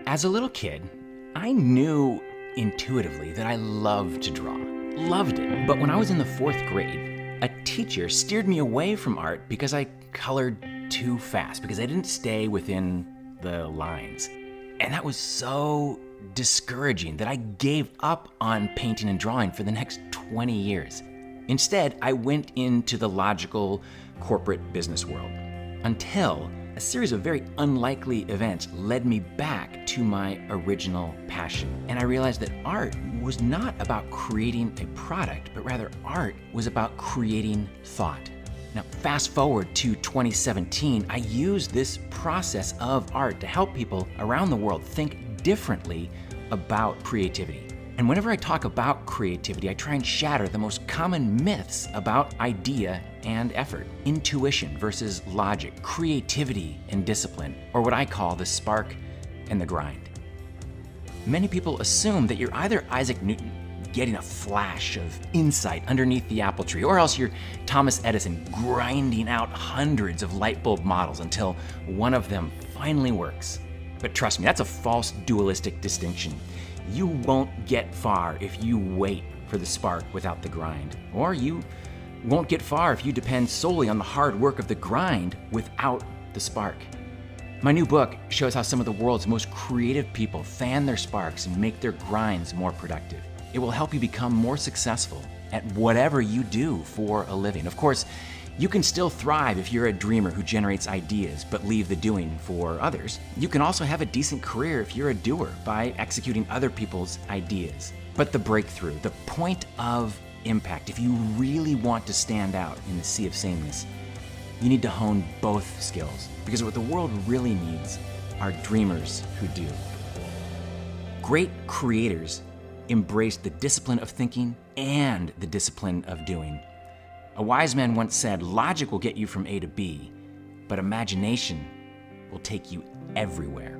As a little kid, I knew intuitively that I loved to draw. Loved it. But when I was in the 4th grade, a teacher steered me away from art because I colored too fast, because I didn't stay within the lines. And that was so discouraging that I gave up on painting and drawing for the next 20 years. Instead, I went into the logical corporate business world until a series of very unlikely events led me back to my original passion. And I realized that art was not about creating a product, but rather art was about creating thought. Now, fast forward to 2017, I used this process of art to help people around the world think differently about creativity. And whenever I talk about creativity, I try and shatter the most common myths about idea and effort. Intuition versus logic, creativity and discipline, or what I call the spark and the grind. Many people assume that you're either Isaac Newton, getting a flash of insight underneath the apple tree, or else you're Thomas Edison, grinding out hundreds of light bulb models until one of them finally works. But trust me, that's a false dualistic distinction. You won't get far if you wait for the spark without the grind. Or you won't get far if you depend solely on the hard work of the grind without the spark. My new book shows how some of the world's most creative people fan their sparks and make their grinds more productive. It will help you become more successful at whatever you do for a living. Of course, you can still thrive if you're a dreamer who generates ideas but leave the doing for others. You can also have a decent career if you're a doer by executing other people's ideas. But the breakthrough, the point of impact, if you really want to stand out in the sea of sameness, you need to hone both skills, because what the world really needs are dreamers who do. Great creators embrace the discipline of thinking and the discipline of doing. A wise man once said, logic will get you from A to B, but imagination will take you everywhere.